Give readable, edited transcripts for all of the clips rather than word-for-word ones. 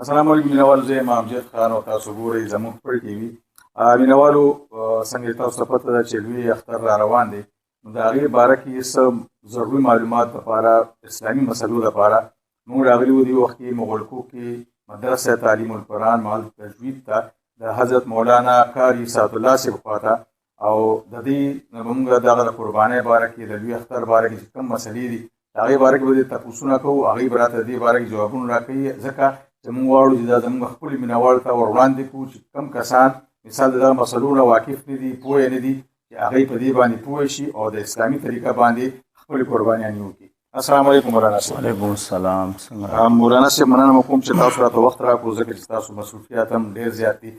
السلام علیکم مینوالو، زه یم امجد خان او تاسو ګورئ زموږ خپل ټي وي. مینوالو، څنګه تاسو ته پته ده چې لوی اختر را روان دی، نو د هغې باره کې څه ضروري معلومات لپاره اسلامي مسلو لپاره موږ راغلي وو. دې وخت کې مغلقو کې مدرسه تعلیم القرآن مع تجوید ته د حضرت مولانا قاري سعد الله صاحب خواته، او د دې موږ دغه د قربانۍ باره کې د لوی اختر باره کې چې کوم مسلې دي د هغې باره کې به تپوسونه کوو. هغوی به راته د دې باره کې جوابونه راکوي، ځکه چې موږ غواړو چې دا زموږ خپلو مینهوالو ته ور وړاندې کړو چې کوم کسان مثال د دغه مسلو نه واقف نه دي، پوه نه دي، چې هغوی په دې باندې پوه شي او د اسلامي طریقه باندې خپلې قربانیانې وکړي. السلام علیکم مولانا صاحب. وعلیکم السلام. مولانا صاحب مننه کوم چې تاسو راته وخت راکړو، ځکه چې تاسو مصروفیات هم ډېر زیات دي.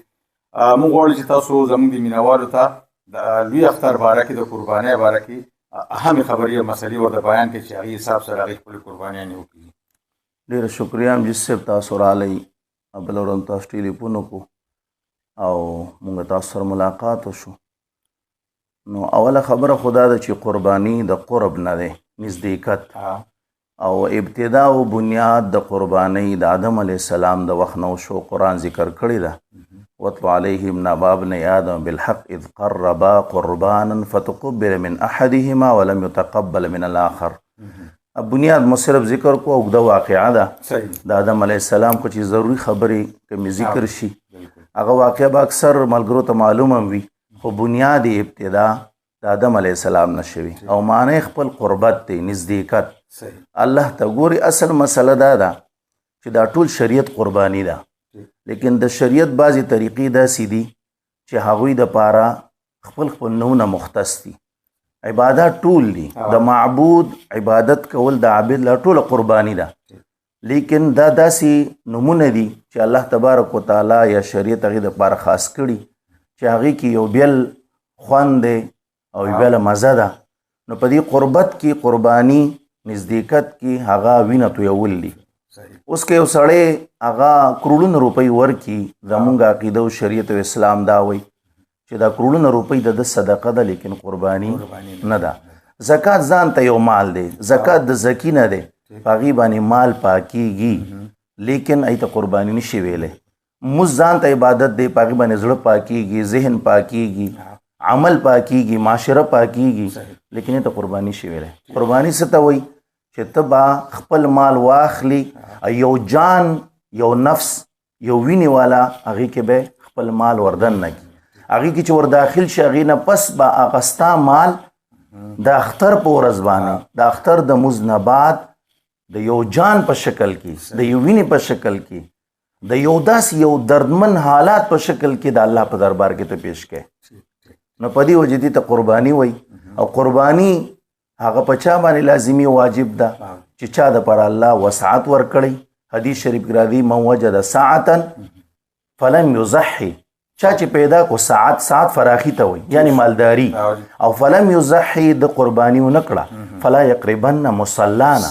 موږ غواړو چې تاسو زموږ د مینهوالو ته د لوی اختر باره کې د قربانۍ باره کې اهمې خبرې او مسلې ورته بیان کړي چې هغې حساب سره هغې خپلې قربانیانې وکړي. ډېره شکریه امجد صاحب، تاسو راغلی. بله ورځ تاسو ټلیفون وکړو او موږ تاسو سره ملاقات وشو. نو اوله خبره خو دا ده چې قرباني د قرب نه دی، نزدېکت، او ابتدا او بنیاد د قربانۍ د آدم علیه السلام د وخت نه وشو. قرآن ذکر کړې ده واتلو علیهم نبأ ابني آدم بالحق اذ قربا قربانا فتقبل من احدهما ولم يتقبل من الاخر. بنیاد مو صرف ذکر کو، اوږده واقعه ده د آدم علیه السلام. خو چې ضروري خبرې کمی ذکر شي هغه واقعه به اکثر ملګرو ته معلوم هم وي، خو بنیاد ابتدا د آدم علیه السلام نه شوي او معنی خپل قربت دی، نزدېکت الله ته. ګوري اصل مسله دا ده چې دا ټول شریعت قرباني ده، لیکن د شریعت بعضې طریقې داسې دي چې هغوی دپاره خپل خپل نومونه مختص دي. عبادت ټول دي، د معبود عبادت کول د عابد لا ټوله قرباني ده، لیکن دا داسې نومونه دي چې الله تبارک وتعالی یا شریعت هغې دپاره خاص کړي چې هغې کې یو بیل خوند دی او یو بیله مزه ده. نو په دې قربت کې قرباني نزدېکت کې هغه وینه تویول دي. اوس که یو سړی هغه کروڑونه روپۍ ورکي، زمونږ عقیده او شریعت او اسلام دا وایي چې دا کروڑونه روپۍ د صدقه ده، لیکن قرباني نه ده. زکات ځان ته یو مال دی، زکات د زکی نه دی، په هغې باندې مال پاکیږي، لیکن ای ته قرباني نشي ویلی. مونځ ځان ته عبادت دی، په هغې باندې زړه پاکیږي، ذهن پاکیږي، عمل پاکیږي، معاشره پاکیږي، لیکن ای ته قرباني نشي ویلی. قرباني څه ته وایي چې ته به خپل مال واخلي، یو جان، یو نفس، یو وینې والا هغې کې به خپل مال وردن نه کړي. هغې کې چې ور داخل شي هغې نه پس به هغه ستا مال د اختر په ورځ باندې، د اختر د مونځ نه بعد د یو جان په شکل کې، د یو وینې په شکل کې، د یو داسې یو دردمن حالات په شکل کې د الله په دربار کې ته پیش کړي. نو په دې وجه دې ته قرباني وایي. او قرباني هغه په چا باندې لازمي واجب ده چې چا دپاره الله وسعت ورکړی. حدیث شریف کې راځي من وجد ساعتا فلم یضحي، چا چې پیدا کو ساعت فراخي ته وایي، یعنی مالداری، او فلم یضحي د قرباني ونه کړه فلا یقربن مصلانا.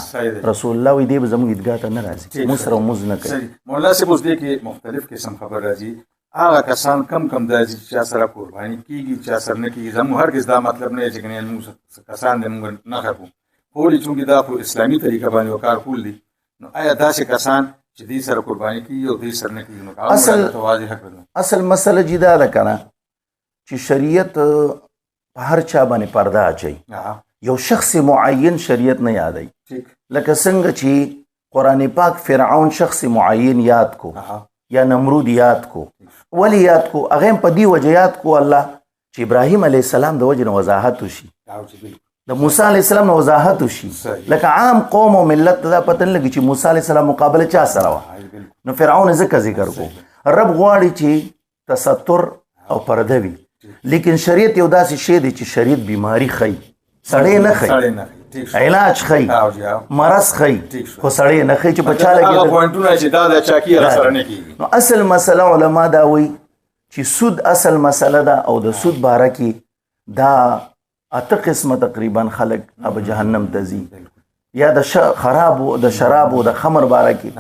رسول الله وایي دی به زموږ عیدګاه ته نه راځي، موږ سره مونځ نه کوي. مولانا صاحب اوس دې کې مختلف قسم خبر راځي. هغه کسان کم دا چې چا سره قرباني کېږي، چا سره نه کېږي. زموږ هرګز دا مطلب نه دی چې موږ کسان دی موږ نه خپو، خو چونکې دا خو اسلامي طریقه باندې وکار کول دي. نو آیا داسې کسان چې دې سره قرباني کېږي او دې سره نه کېږي، نو اصل مسله جدا ده که نه چې شریعت په هر چا باندې پرده اچوي. یو شخص معین شریعت نه یادوي، لکه څنګه چې قرآن پاک فرعون شخص معین یاد کو یا نمرود یاد کو. ولی یاد کو؟ هغه هم په دې وجه یاد کو الله چې ابراهیم علیه السلام د وجه نه وضاحت وشي، د موسی علیه السلام نه وضاحت وشي. لکه عام قوم او ملت ته دا پته نه لګي چې موسی علیه السلام مقابله چا سره وه. نو فرعون ځکه ذکر کو. رب غواړي چې تستر او پرده وي، لیکن شریعت یو داسې شی دی چې شریعت بیماری ښیي، سړی نه ښیي، علاج ښیي، مرض ښیي، خو سړی نه ښیي چې په چا لګېدل. نو اصل مسله علما دا وایي چې سود اصل مسله ده، او د سود باره کې دا 8 قسمه تقریبا خلک اب جهنم ته ځي، یا د خرابو د شرابو د خمر باره کې.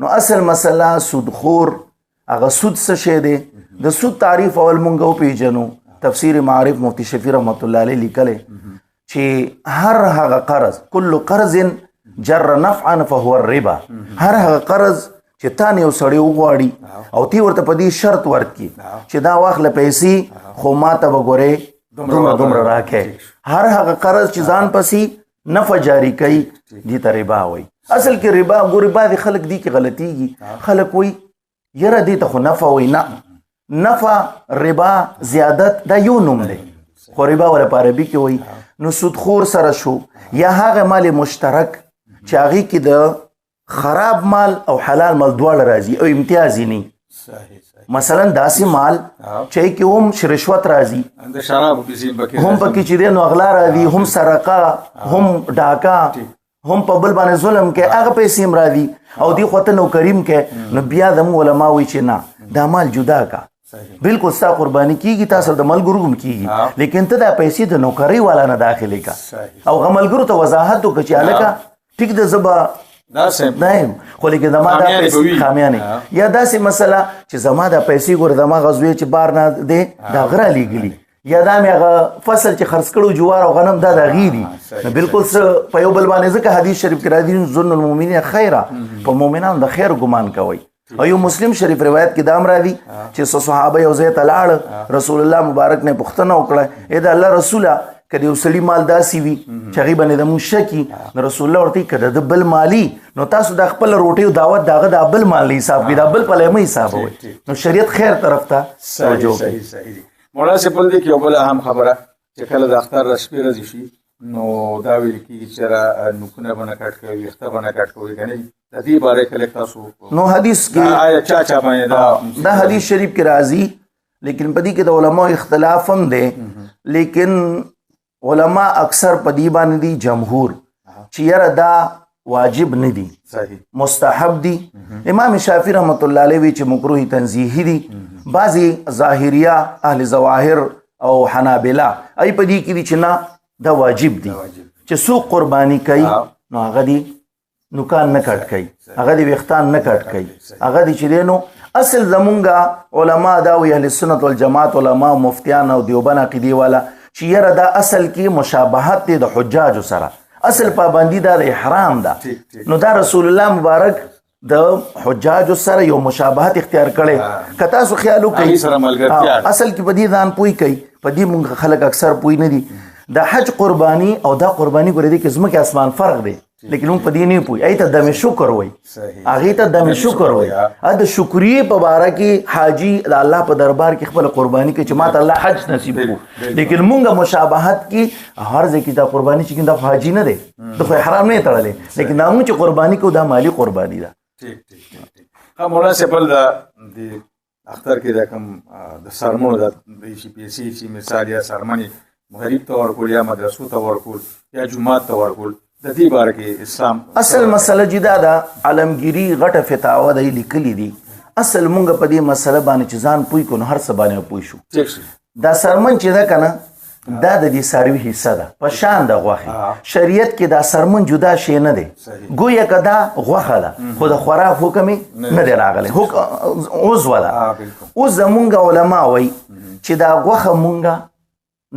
نو اصل مسله سودخور، هغه سود څه شی دی؟ د سود تعریف اول مونږ وپېژنو. تفسیر معارف مفتی شفیع رحمت الله علیه لیکلی چې هر هغه قرض، کل قرض جر نفعا فهو الربا، هر هغه قرض چې تا نه یو سړی وغواړي او تی ورته په دې شرط ورکړي چې دا واخله پیسې خو ما ته به ګورې دومره راکې هر هغه قرض چې ځان پسې نفع جاری کوي دې ته ربا وایي. اصل کې ربا ګورې بعضې خلک دې کې غلطیږي. خلک وایي یره دې ته خو نفع وایي. نه نفع ربا زیادت دا یو نوم دی خو ربا ولا په عربي کې وایي. نو سودخور سره شو یا هغه مال مشترک چې هغې کې د خراب مال او حلال مال دواړه راځي او امتیازي نه. مثلا داسې مال چې کې هم رشوت راځي هم پکې چې دی نو اغلا راځي هم سرقه هم ډاکه هم په بل باندې ظلم کې هغه پیسې هم راځي او دی خو ته نوکریم کې نو بیا زموږ علما وایي چې نه دا مال جدا کا بالکل ستا قرباني کیږي تاسو د ملګرو هم کیږي لیکن ته دا پیسې د نوکرۍ والا نه داخلي کا او هغه ملګرو ته وضاحت وکړه چې هلکه ټیک د زبا دایم خو لیکن زما دا پیسې خامیانې یا داسې مسله چې زما دا پیسې ګوره زما غزوی چې بار نه دی دا غره لیږلي یا دا مې هغه فصل چې خرڅ کړو جوار او غنم دا د هغې دي بالکل څه په یو بل باندې ځکه حدیث شریف کې راځي ظن المؤمنین خیره په مؤمنانو د خیر ګمان کوئ. او یو مسلم شریف روایت کې دام راځي چې صحابه یو ځای ته لاړ رسول الله مبارک نه پوښتنه وکړه اې د الله رسوله که د یو سړي مال داسې وي چې هغې باندې د مونږ شکي نو رسول الله ورته که د بل مالي نو تاسو د خپل روټۍ او دعوت د هغه د بل مال نه حساب کوي د بل پلی مه حسابوئ. نو شریعت خیر طرف ته توجه کوي. مولانا صاحب بل دی کې یو بله اهم خبره چې کله د اختر شپې ورځې شي نو دا ویل کېږي چې را نوکونه به نه کټ کوي ویښته به نه کټ کوي که نه د دې باره کله تاسو نو حدیث کې چا باندې دا حدیث شریف کې راځي لیکن په دې کې د علماء اختلاف هم دی لیکن علما اکثر په دې باندې دي جمهور چې یاره دا واجب نه دي مستحب دي. امام شافعي رحمت الله علیه وی چې مکروه تنزیهی دي. بعضی ظاهریه اهل ظواهر او حنابله ای په دې کې دي چې نه دا واجب دي چې څوک قرباني کوي نو هغه دي نوکان نه کټ کوي هغه دي ویښتان نه کټ کوي هغه دي چې دی نو اصل زمونږ علما دا وی اهل سنت والجماعت علما مفتیان او دیوبند عقیدې والا چې یاره دا اصل کې مشابهت دی د حجاجو سره اصل پابندي دا د احرام ده نو دا رسول الله مبارک د حجاجو سره یو مشابهت اختیار کړي که تاسو خیال وکړئ اصل کې په دې ځان پوی کوي په دې مونږ خلک اکثر پوی نه دي د حج قرباني او دا قرباني ګورې دی کې ځمکې اسمان فرق دی لیکن مونږ په دې نه پوی ای ته دم شکر وایي هغې ته دم شکر وایي د شکریې په باره کې حاجي د الله په دربار کې خپله قرباني کوي چې ما ته الله حج نصیب کړو لیکن مونږ مشابهت کې هر ځای کې دا قرباني چې دا حاجي نه دی د خو احرام نه تړلی لیکن دا مونږ چې قرباني کوو دا مالي قرباني ده. مولانا صاحب بل د اختر کې دا کوم د سرمنو د پیسې چې مثال یا سرمنې غریب ته ورکول یا مدرسو ته ورکول یا جومات ته ورکول د دې باره کې اسلام اصل مسله جدا ده عالمګیري غټه فتاوا دی لیکلي دي اصل مونږ په دې مسله باندې چې ځان پوی کو نو هر څه باندې پوی شو. دا سرمن چې ده که نه دا د دې څاروي حصه ده په شان د غوښې شریعت کې دا سرمن جدا شی نه دی ګویا که دا غوښه ده خو د خوراک حکم نه دی راغلی عضوه ده. اوس زمونږ علما وایي چې دا غوښه مونږ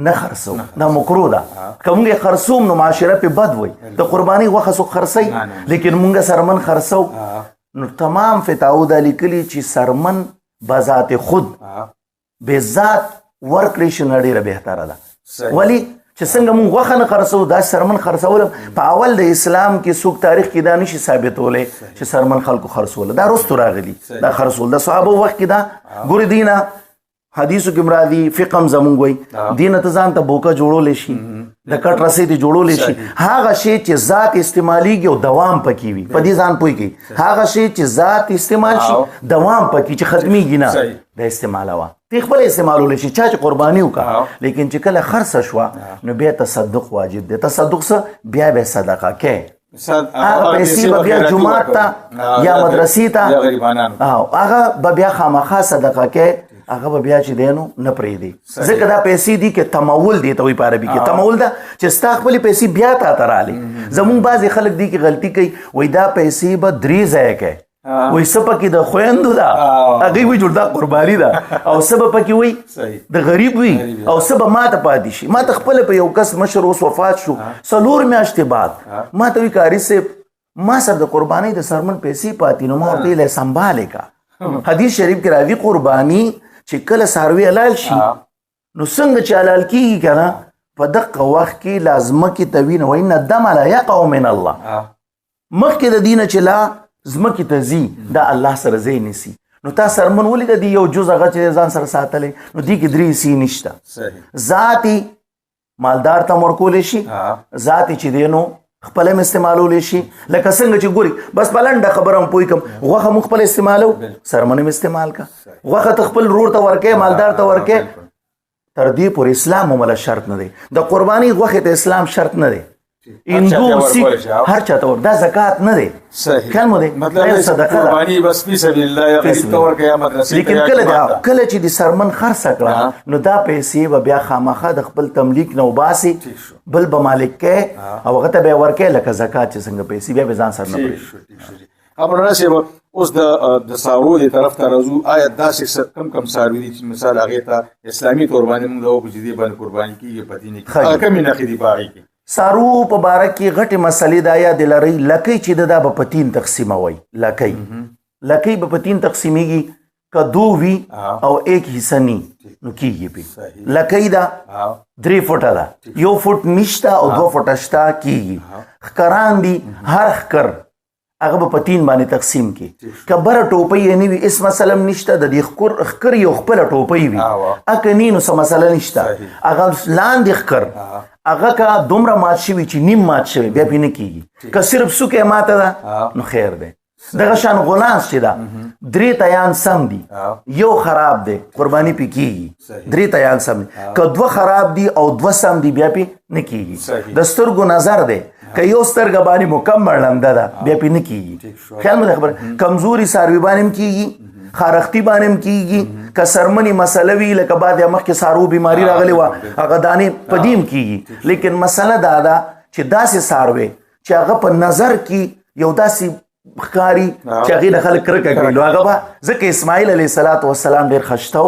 نه خرڅو دا مکروه ده که مونږ یې خرڅوم نو معاشره پې بد وایي د قربانۍ غوښه څوک خرڅوي لیکن مونږ سرمن خرڅو نو تمام فتاو دا لیکلي چې سرمن بذات خود بذات ورکړی شي نه ډېره بهتره ده ولی چې څنګه مونږ غوښه نه خرڅو دا سرمن خرڅولم په اول د اسلام کې څوک تاریخ کې دا نشي ثابتولی چې سرمن خلکو خرڅوله دا رستو راغلي دا خرڅول د صحابو وخت کې دا ګورې دینه حدیثو کې مرادي فقه هم زمونږ وایي دینه ته ځان ته بوکه جوړولی شي د کټ رسۍ دې جوړولی شي هغه شی چې ذات استعمالیږي او دوام پکې وي په دې ځان پوه کړي هغه شی چې ذات استعمال شي دوام پکې چې ختمیږي نه د استعمالوه تی خپل استعمالولی شي چا چې قرباني وکړه لیکن چې کله خرڅه شوه نو بیا تصدق واجب دی تصدق څه بیا به صدقه کې هغه پیسې به بیا جومات ته یا مدرسې ته هغه به بیا خامخا صدقه کې هغه به بیا چې دی نو نه پرېږدي ځکه دا پیسې دي کې تمول دی ته وایي په عربي کې تمول ده چې ستا خپلې پیسې بیا تا ته رالې زمونږ بعضې خلک دی کې غلطي کوي وایي دا پیسې به درې ځایه کوي وایي څه پکې د خویندو ده هغوی وایي جوړ دا قرباني ده او څه به پکې وایي د غریب وي او څه به ما ته پاتې شي ما ته خپله په یو کس مشر اوس وفات شو 4 میاشتې بعد ما ته وایي کاري صاحب ما سره د قربانۍ د سرمن پیسې پاتې نو ما ورته ویلی سنبالې کا حدیث شریف کې راځي قرباني چې کله څاروي حلال شي نو څنګه چې حلال کېږي که نه په دقه وخت کې لا ځمکې ته وي نو وان الدم لا یقع من الله مخکې د دې نه چې لا ځمکې ته ځي دا الله سره ځای نیسي نو تا سرمن ولیده دی یو جز هغه چې ځان سره ساتلی نو دې کې درې حصې نشته ذاتي مالدار ته ورکولی شي ذاتي چې دی نو خپل هم استعمالولی شي لکه څنګه چې ګوري بس په لنډه خبره هم پوه کړم غوښه موږ خپل استعمالو سرمن هم استعمال کا غوښه ته خپل رور ته ورکې مالدار ته ورکې تر دې پورې اسلام هم شرط نه دی د قرباني غوښې ته اسلام شرط نه دی هندو سیخ هر چاته ور دا زکات نه دی خیال مو دی مطلب قرباني بس فی سبیل الله یا غریب ته ورکړه یا مدرسې لیکن کله چې د سرمن خرڅ کړه نو دا پیسې به بیا خامخا د خپل تملیک نه وباسي بل به مالک کې او هغه ته به ورکې لکه زکات چې څنګه پیسې بیا به ځان سره نه پرېږدي خبره نشي اوس د سارو د طرف ته راځو آیا داسې کم ساروي دي چې مثال هغې ته اسلامي طور باندې موږ د هغو په جدي باندې قرباني کېږي په دې نه کې هغه کمې نښې دي په هغې کې سارو په باره کې غټې مسلې دا یاد لرئ لکۍ چې دا به په 3 تقسیموئ لکۍ به په 3 تقسیمیږي که 2 وي او 1 حصه نی نو کېږي پې لکۍ دا 3 فوټه ده 1 فوټ نشته او 2 فوټه شته کېږي ښکران دي هر ښکر هغه به په 3 باندې تقسیم کړي که بره ټوپۍ یې نه وي هېڅ مسله هم نشته د دې ښکر یو خپله ټوپۍ وي اکه نی نو څه مسله نشته هغه لاندې ښکر هغه که دومره مات شوي چې نیم مات شوي بیا پې نه کېږي که صرف څوکه یې ماته ده نو خیر دی دغه شان غلانس چې ده 3 تیان سم دي یو خراب دی قرباني پې کېږي 3 تیان سم دي که 2 خراب دي او 2 سم دي بیا پې نه کېږي د سترګو نظر دی که یو سترګه باندې مکمل لمده ده بیا پې نه کېږي خیال مو د خبره کمزوري څاروي باندې هم کېږي خارښتي باندې هم کېږي که سرمنې مسله وي لکه بعد یا مخکې سارو بیماري راغلې وه هغه دانې په دې هم کېږي لیکن مسله دا ده چې داسې څاروی چې هغه په نظر کې یو داسې ښکاري چې هغې نه خلک کرکه کوي نو هغه به ځکه اسماعیل علیه السلام ډېر خشته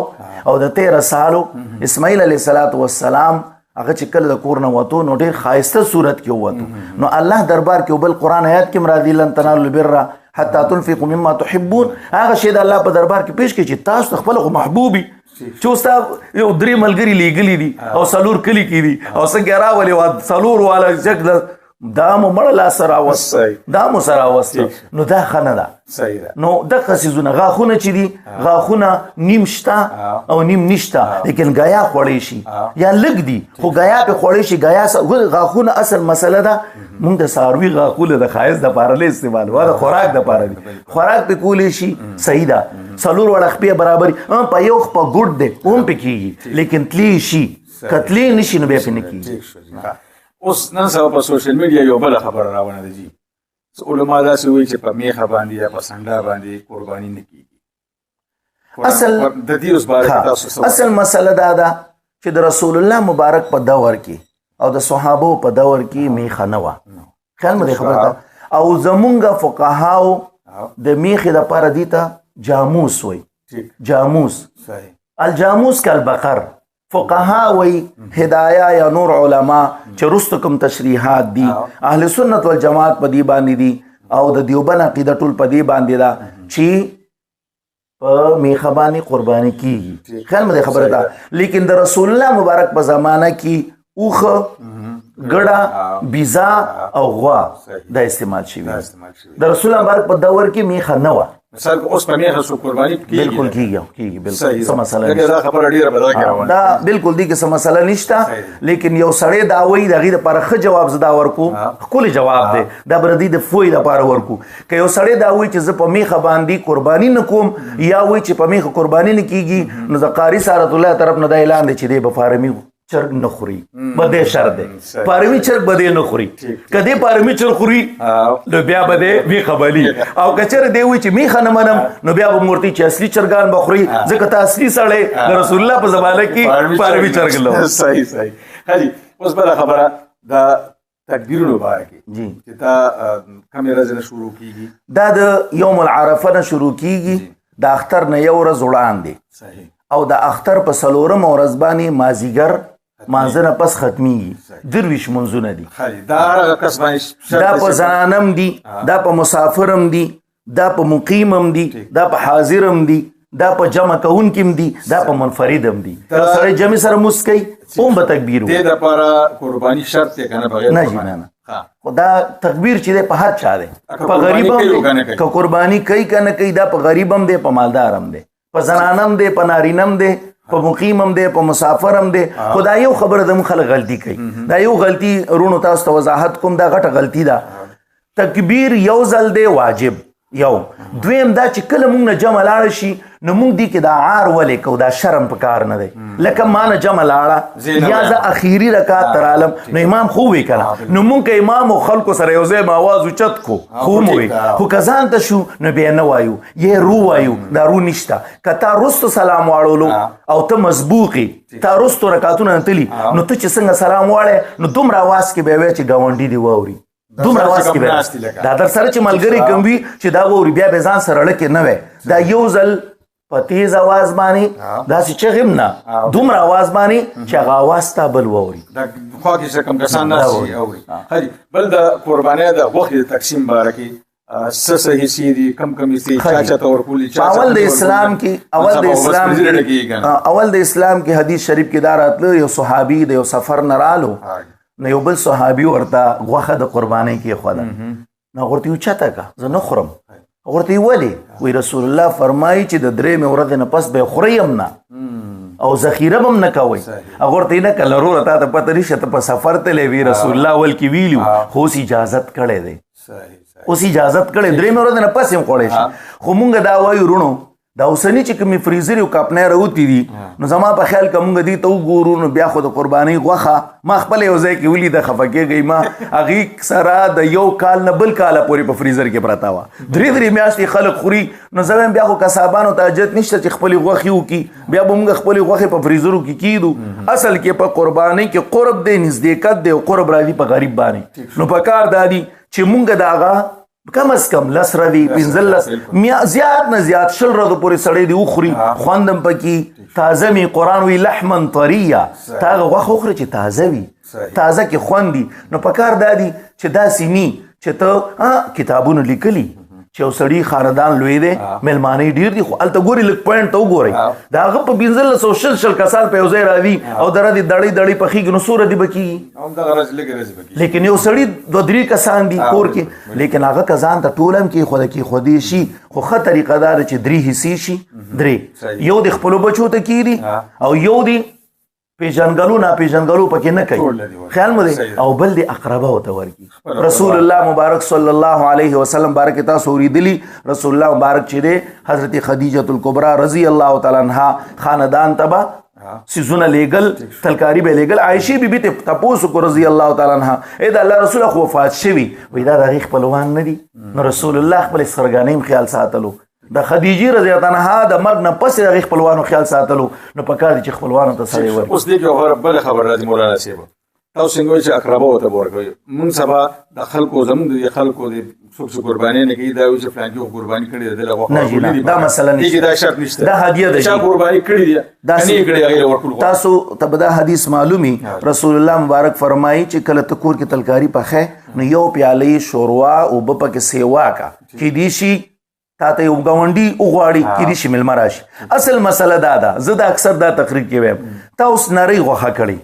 او د 13 سالو اسماعیل علیه السلام هغه چې کله د کور نه وتو نو ډېر ښایسته صورت کې ووتو نو الله دربار کې بل قرآن آیات کې هم راځي لن تنالوا البر حتی تنفقوا مما تحبون هغه شی د الله په دربار کې پیش کړي چې تاسو ته خپل محبوبي چې اوس تا یو 3 ملګري لیږلي دي او 4 کلي کې دي او څنګه راولې وه 4 والا چک دا مو مړه لاس راوست دا مو سره راوست نو دا ښه نه ده نو دغه څیزونه غاښونه چې دي غاښونه نیم شته او نیم نشته لیکن ګیا خوړی شي یا لږ دي خو ګیا پې خوړی شي ګیا غاښونه اصل مسله ده موږ د څاروي غاښونه د ښایست دپاره نه استعمالوو د خوراک دپاره دي خوراک پې کولی شي صحیح ده 4 وړه خپې برابري په یو په ګوډ دی هم پې کېږي لیکن تلی شي که تلی نه شي نو بیا پې نه کېږي اوس نن سبا په سوشل میډیا یو بله خبره راونه ده جي علما داسې وایي چې په میخه باندې یا په سنډا باندې قرباني نه کېږي اصل مسله دا ده چې د رسول الله مبارک په دور کې او د صحابو په دور کې میخه نه وه خیال مو دی خبره ده او زمونږ فقهاو د میخې دپاره دي ته جاموس وایي جاموس الجاموس کالبقر فقها وی هدايه یا نور علما چې رستو کوم تشریحات دي اهل سنت والجماعت په دې باندې دي او د دیوبند عقیده ټول په دې باندې ده چې په میخه باندې قرباني کیږي خیال مې خبره ده لیکن د رسول الله مبارک په زمانه کې اوخه ګړه بیزا او غوا دا استعمال شوي د رسول الله مبارک په دور کې میخه نه وه مثال اوس په میخه سو قرباني بالکل کیږي بالکل څه مسله نشته دا خبره ډیره بدله کړه دا بالکل دي کې څه مسله نشته لیکن یو سړی دا وایي د هغې دپاره ښه جواب زه دا ورکو ښکلی جواب دی دا به د دې د فوی دپاره ورکو که یو سړی دا وایي چې زه په میخه باندې قرباني نه کوم یا وایي چې په میخه قرباني نه کیږي نو د قاري سارت الله طرف نه دا اعلان دی چې دی به فارمي چرګ نه خوري بده شرط دی پارمي چرګ بده نه خوري کدی پارمي چرګ خوري نو بیا بده میخه بلی او کچر دی وی چې میخه نه منم نو بیا به مورتي چې اصلي چرګان بخوري ځکه ته اصلي سړی د رسول الله په زمانه کې پارمي چرګ لو صحیح حاجی اوس بل خبره دا تکبیرونو مبارکي جی چې تا کومې ورځې نه شروع کیږي دا د یوم العرفه نه شروع کیږي د اختر نه یو ورځ وړاندې صحیح او د اختر په 4مه ورځ باندې مازیګر مانځه نه پس ختمیږي 23 منځونه دي دا هغه کس باندې دا په زنانم دي دا په مسافرم دي دا په مقیمم دي دا په حاضرم دي دا په جمع کوونکیم دي دا په منفردم دي سره جمع سره مسکی اوم به تکبیر دې د لپاره قرباني شرط دی کنه بغیر نه جی نه دا تکبیر چې دی په هر چا دی په غریبم دی که قرباني کوي کنه کوي دا په غریبم دی په مالدارم دی په زنانم دی په نارینم دی په مقیمم دی په مسافرم دی خدا یو خبره د خلک غلطي کوي دا یو غلطي رونو تاسو ته وضاحت کوم دا غټه غلطي ده تکبیر یو ځل دی واجب یو دویم دا چې کله مونږ نه جمع لاړه شي نو مونږ دي کې دا عار ولې کو دا شرم په کار نه دی لکه ما نه جمع لاړه یا زه اخیری رکعت ترالم نو امام خو وی کړه نو مونږ که امام او خلکو سره یو ځای آواز اوچت کو خو مو وی خو که ځان ته شو نو بیا نه وایو یې رو وایو دا رو نشته که تا رستو سلام واړولو او ته مسبوقي تا رستو رکعتونه تلي نو ته چې څنګه سلام واړې نو دومره آواز کې به وی چې ګاونډي دی واوري دومره آواز کې به دا در سره چې ملګری کوم وي چې دا ووري بیا به ځان سره لکه نه وي دا یو ځل په تیز آواز باندې داسې چغیم نه دومره آواز باندې چې هغه آواز تا بل واوري دا خوا کې چې کوم کسان ناست اوري بل د قربانۍ د غوښې د تقسیم باره کې څه څه حصې دي کم کم حصې چا چاته ورکولي اول د اسلام کې اول د اسلام کې حدیث شریف کې دا راتله یو صحابي د یو سفر نه رالو نو یو بل صحابي ورته غوښه د قربانۍ کې خوده نو ورته اوچته که زه نه خورم ورته ولې وی رسول الله فرمایي چې د درېیمې ورځې نه پس به یې خورئ هم نه او ذخیره به هم نه کوئ هغه ورته نه که لروره تا ته پته نشته ته په سفر تللی وي رسول الله اول کې ویلي خو اوس اجازت کړی دی اوس اجازت کړی درېیمې ورځې نه پس هم خوړی شي خو مونږ دا وایو رونو دا اوسنی چې کومې فریزر او کاپنۍ راوتي دي نو زما په خیال که مونږ دې ته وګورو نو بیا خو د قربانۍ غوښه ما خپله یو ځای کې ولیده خفه کېږئ ما هغې سره د یو کال نه بل کاله پورې په فریزر کې پرته وه درې میاشتې خلک خوري نو زه وایم بیا خو کسابانو ته حاجت نشته چې خپلې غوښې وکړي بیا به مونږ خپلې غوښې په فریزرو کې کیدو اصل کې په قربانۍ کې قرب دی نزدېکت دی او قرب راځي په غریب باندې نو په کار دا دي چې مونږ د هغه کم از کم 10 ردی 15 زیات نه زیات 20 ردو پورې سړی دی وخوري خوندم پکې تازه می قرآن وی لحما طریا تا هغه غوښه وخوري چې تازه وي تازه کې خوند دي نو په کار دا دي چې داسې ني چې ته کتابونه لیکلي چې یو سړي خاندان لوی دی مېلمانۍ ډېر دي خو هلته ګوري لږ پوینټ ته وګورئ د هغه په 1500 کسان په یو ځای راځي او د ردې دړۍ دړۍ پخېږي نو څو ردې به کېږي لیکن یو سړي 2-3 کسان دي کور کې لیکن هغه که ځان ته ټول هم کېښودی شي خو ښه طریقه دا ده چې 3 حصې شي 3 یو د خپلو بچو ته کېږي او یو د پیژنګلو ناپیژنګلو پکې نه کوي خیال مو دی او بل د اقرباو ته ورکي رسول الله مبارک صلی الله علیه وسلم بارک تاسو اوریدلی رسول الله مبارک چې دی حضرت خدیجه الکبرى رضی الله تعالی عنها خاندان تبا سيزونه لیگل تلکاری به لیگل عائشہ بی بی ته تاسو کو رضی الله تعالی عنها اې دا الله رسول خو وفات شوی وای دا د خپلوان نه دي نو رسول الله خپل سرګانیم خیال ساتلو د خدیجه رضی الله عنها د مرګ نه پس د خپلوانو خیال ساتلو نو پکار دي چې خپلوانو ته سړی ور اوس دې یو بل خبر راځي مولانا صاحب تاسو څنګه چې اقربا ته ورکوي مونږ سبا د خلکو زموږ د خلکو د څوک قرباني نه کوي دا چې فلان کې قرباني کړي د لغه دا مسله نشته دا شرط نشته دا هدیه ده چې قرباني کړي دي دا نه کړي هغه ورکول تاسو ته دا حدیث معلومي رسول الله مبارک فرمایي چې کله ته کور کې تلکاری پخې نو یو پیاله شوروا او بپکه سیوا کا کې دي شي تا ته یو ګاونډي وغواړي کې دي شي مېلمه راشي اصل مسله دا ده زه د اکثر دا تقریر کې وایم تا اوس نری غوښه کړي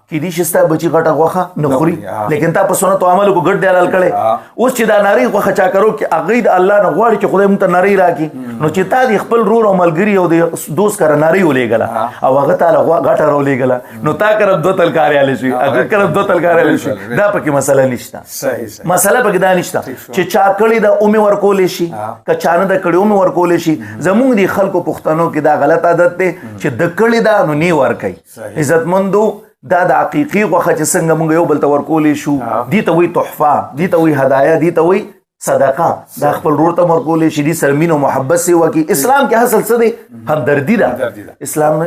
کې دي چې ستا بچي غټه غوښه نه خوري لیکن تا په سنتو عملو کو ګډ حلال کړي اوس چې دا نری غوښه چا کرو کې هغه د الله نه غواړي چې خدای مونږ ته نری راکړي نو چې تا د خپل رور او ملګري او د دوست کره نری ولېږله او هغه تعالی غټه راولېږله نو تا کړه دوه تلکاري علي شي هغه کړه دوه تلکاري علي شي دا پکې مسله نشته صحیح مسله پکې دا نشته چې چا کړي د اومه ورکولې شي که چا د کړيو مې ورکولې شي زمونږ د خلکو پښتنو کې دا غلط عادت دی چې د کړي دا نو نه ورکوي عزتمندو دا د حقيقي غوښه چې څنګه مونږ یو بل ته ورکولې شو دي ته وي تحفه دي ته وي هدايا دي ته وي صدقه دا خپل ورور ته ورکولې شي دي سره مینه او محبت سي وکي اسلام کې اصل څه دی همدردي ده اسلام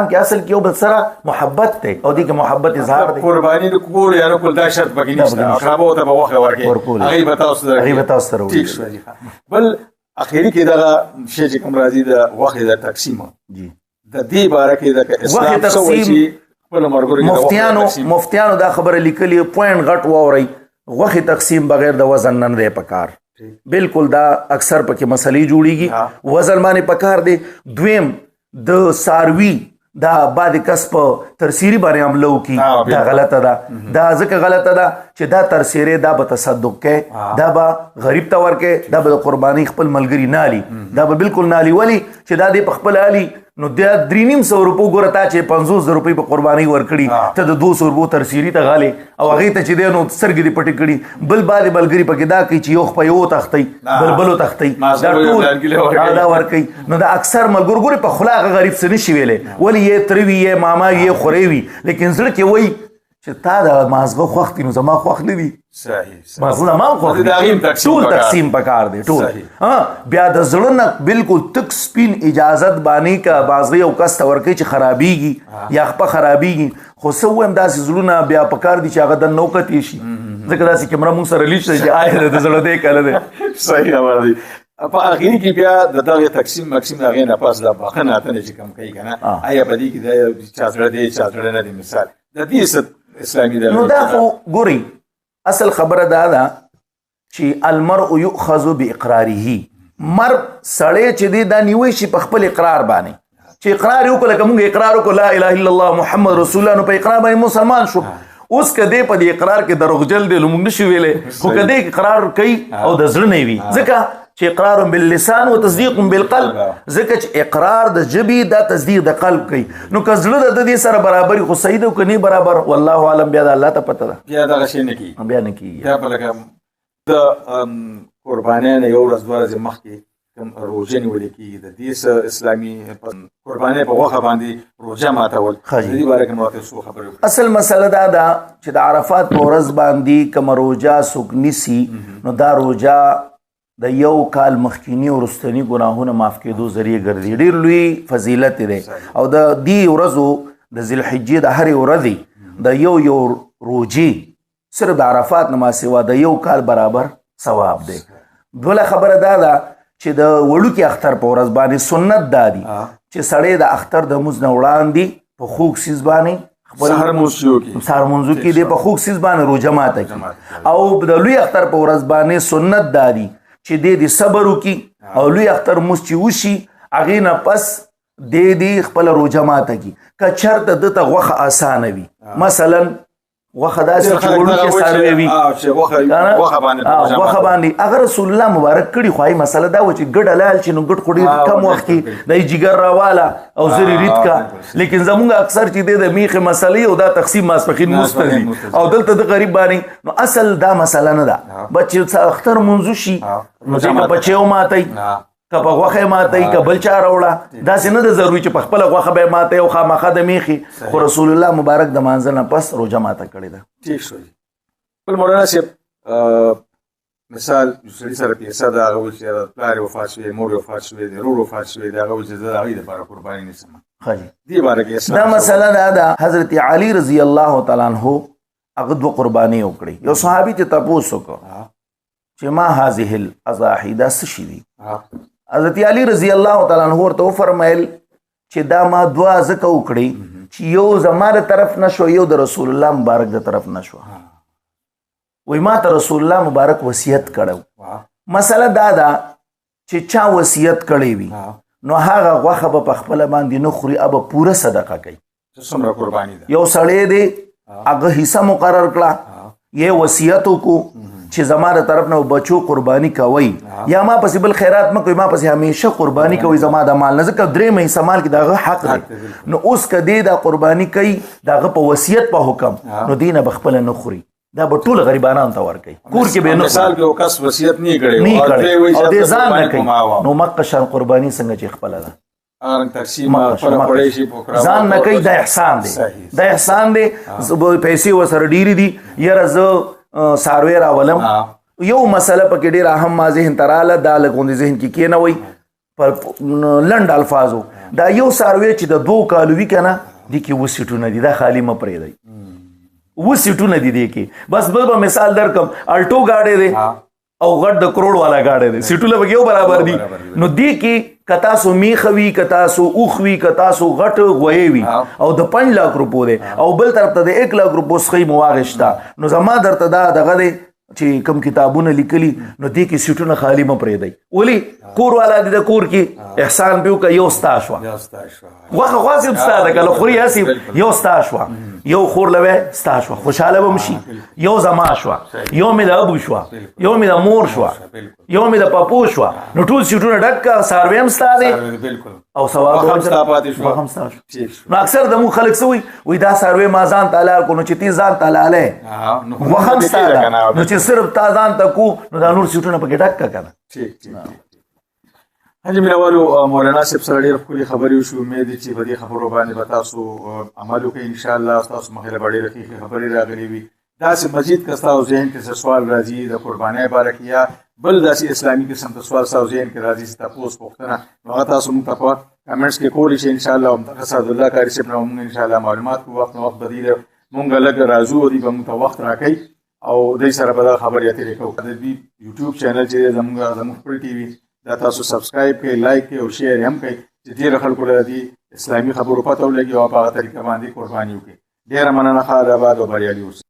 کې اصل کې یو بل سره محبت دی او دي کې محبت اظهار دی قرباني د کول یا کول دا شرط پکې نشته اقربا ته به وخت ورکړي هغه به تاسو سره بل اخیری کې دا شی چې کوم راځي د وخت د تقسیم جی د دې باره کې د اسلام څه مفتیانو دا خبره لیکلي پوینټ غټ واورئ غوښې تقسیم بغیر د وزن نه دی پکار بالکل دا اکثر پکې مسلې جوړیږي وزن باندې پکار دی دویم د ساروي دا بعد کس په ترسیری باندې عملو کی دا غلطه ده دا ځکه غلطه ده چې دا ترسیری دا به تصدق کې دا به غریب ته ورکې دا به قرباني خپل ملګری نالي دا به بالکل نالي ولی چې دا دې په خپل علي نو د 300 روپو ګوره تا چې 500 روپۍ په قرباني ورکړي ته د 200 روپو ترسیری ته غالي او هغې ته چې دی نو سترګې دې پټې کړي بل بعد ملګري پکې دا کوي چې یو خپه یو تختی بل بلو تختی دا ټول دا ورکوي نو دا اکثر ملګرو ګورې په خوله هغه غریب څه نشي ویلی ولې یې تره وي یې ماما وي یې خورې وي لیکن زړه کې وایي چې تا د مازغه خوښ دي نو زما خوښ نه دي مازغه زما خوښ دي ټول تقسیم پکار دی ټول بیا د زړه نه بالکل تک سپین اجازت باندې کا مازغه یو کس ته ورکوي چې خرابېږي یا خپه خرابېږي خو څه ووایم داسې زړونه بیا پکار دي چې هغه د نوکتې شي ځکه داسې کیمره مونږ سره لیشته چې آیا د زړه دی که نه دی صحیح خبره دی په اخري کې بیا د دغه تقسیم مقسیم هغې نه پس د بخښنه اتنه چې کم کوي که نه آیا په دې کې د چا زړه دی چا زړه نه دی مثال د دې اسلامي نو دا خو ګورئ اصل خبره دا ده چې المرء یؤخذ باقراره مرد سړی چې دی دا نیوی شي په خپل اقرار باندې چې اقرار یې وکړه لکه موږ اقرار وکړو لا اله الا الله محمد رسول الله نو په اقرار باندې مسلمان شو اوس که دی په دې اقرار کې دروغجل دی نو موږ نشو ویلی خو که دی اقرار کوي او د زړه نه وي ځکه چې اقرار باللسان و تصدیق بالقلب ځکه چې اقرار د ژبې دا تصدیق د قلب کوي نو که زړه د دې سره برابري خو صحیح ده که نه برابر والله اعلم بیا د الله ته پته ده بیا دغه شی نه کېږي بیا نه کېږي بیا په لکه د قربانۍ نه یو ورځ دوه ورځې مخکې کوم روژه نیولې کېږي د دې څه اسلامي قربانۍ په غوښه باندې روژه ماتول د دې باره کې مو ورته څو خبرې وکړي اصل مسله دا ده چې د عرفات په ورځ باندې کومه روژه څوک نیسي نو دا روژه د یو کال مخکینی او وروستني ګناهونه معاف کېدو ذریعه ګرځي ډېر لوی فضیلت دی او د دې ورځو د ذوالحجې د هرې ورځې د یو روژې صرف د عرفات نه ما سوا د یو کال برابر ثواب دی بله خبره دا ده چې د وړوکي اختر په ورځ باندې سنت دا دي چې سړی د اختر د مونځ نه وړاندې په خوږ څیز باندې سهار مونځو کې دی په خوږ څیز باندې روژه ماته کړي او د لوی اختر په ورځ باندې سنت دا دي چې دې صبر وکړي او لوی اختر مونځ چې وشي هغې نه پس دې خپله روژه ماته کړي که چېرته دته غوښه اسانه وي مثلا غوښه داسې چې وړوکې څاروی وي غوښه باندې هغه رسول الله مبارک کړي خو مسله دا و چې ګډ حلال شي نو ګډ خو ډېر کم وخت کې د جګر راواله او زرې ریت کا لیکن زمونږ اکثر چې دی د میخې مسلې او دا تقسیم ماسپښین مونځ ته ځي او دلته د غریب باندې نو اصل دا مسله نه ده بچې اختر مونځو شي نو دې که بچې وماتئ که په غوښه یې ماتئ که بل چا راوړه داسې نه ده ضروري چې په خپله غوښه به یې ماتئ او خامخا د میخي خو رسول الله مبارک د مانځه نه پس روژه ماته کړې ده ټیک شو بل مولانا صاحب مثال یو سړي سره پیسه ده هغه وایي چې پلار یې وفات شوی مور یې وفات شوی دی ورور وفات شوی دی هغه وایي چې زه د هغوی دپاره قرباني نیسم دې باره کې دا مسله دا ده حضرت علي رضی الله تعالی عنه هغه دوه قربانۍ وکړې یو صحابي ته تپوس وکړو چې ما هذه الاضاحي دا څه شي دي حضرت علي رضی الله تعالی عنہ ورته وفرمایل چې دا ما دعا ځکه وکړې چې یو زما د طرف نه شو یو د رسول الله مبارک د طرف نه شو وایي ما ته رسول الله مبارک وصیت کړی مسله دا ده چې چا وصیت کړی وي نو هغه غوښه به په خپله باندې نه خوري به پوره صدقه کوي یو سړی دی هغه حصه مقرر کړه یې وصیت وکړو چې زما د طرف نه بچو قرباني کوي یا ما پسې بل خیرات مه کوي ما پسې همیشه قرباني کوي زما د مال نه ځکه درېیمه حصه مال کې د هغه حق دی نو اوس که دی دا قرباني کوي د هغه په وصیت په حکم نو دی نه به خپله نه خوري دا به ټول غریبانانو ته ورکوي کور کې به نه مثال کې کس وصیت نه کړی او دې ځان نه کوي نو مکه شان قرباني څنګه چې خپله ده ځان نه کوي دا احسان دی دا احسان دی پیسې ورسره ډېرې دي یاره زه ساروی راولم یو مسله پکې ډېر اهم ما ذهن ته راله دا لږ غوندې ذهن کې کېنوئ په لنډ الفاظو دا یو ساروی چې د 2 کالو وي که نه دې کې 7 سیټونه دي دا خالي مه پرېږدئ 7 سیټونه دي دې کې بس بل به مثال درکم الټو ګاډی دی او غټ د کروڑ والا ګاډی دی سیټونه پکې یو برابر دي نو دې کې کتا سو میخوي کتا سو اوخوي کتا سو غټ غوي او د 5 لک روپو دی او بل طرف ته د 1 لک روپو سخی مواغشتا نو زما درته دا دغه دی چې کوم کتابونه لیکلي نو دې کې سیټونه خالی م پرې دی ولی کور والا د کور کې احسان پیو کا یو ستا شو واخه خاصه ستا ده کله خوري هسي یو ستا شو یو خور لوي ستا شو خوشاله بمشي یو زما شو یو مې د ابو شو یو مې د مور شو یو مې د پاپو شو نو ټول سیټونه ډک سارویم ستا دی او ثواب هم ستا پاتې شو هم ستا شو نو اکثر د مو خلک سوي وې دا ساروي ما ځان تعالی کو نو چې تی ځان تعالی له نو هم ستا نو چې صرف تا ځان تکو نو دا نور سیټونه پکې ډک کنه ٹھیک حاجی مینوالو مولانا صاحب سره ډېرې ښکلې خبرې وشوې امید چې په دې خبرو باندې به تاسو عمل وکړئ انشاءالله ستاسو مخې له به ډېرې ښې خبرې راغلې وي داسې مزید که ستاسو ذهن کې څه سوال راځي د قربانۍ باره کې یا بل داسې اسلامي قسم ته سوال ستاسو ذهن کې راځي چې تپوس پوښتنه نو هغه تاسو موږ ته په کمنټس کې کولی شئ انشاءالله همدغه سعدالله کاري صاحب نه موږ انشاءالله معلومات کوو وخت نه وخت به دې موږ لږ راځو او دوی به موږ ته وخت راکوي او دوی سره به دا خبرې اترې کوو د دوی یوټیوب چینل چې زموږ خپل ټي وي دا تاسو سبسکرایب کړئ لایک کړئ او شیر هم کړئ چې ډېرو خلکو له دې اسلامي خبرو پته ولګي او په هغه طریقه باندې قرباني وکړي ډېره مننه ښه آباد او بریالي اوسئ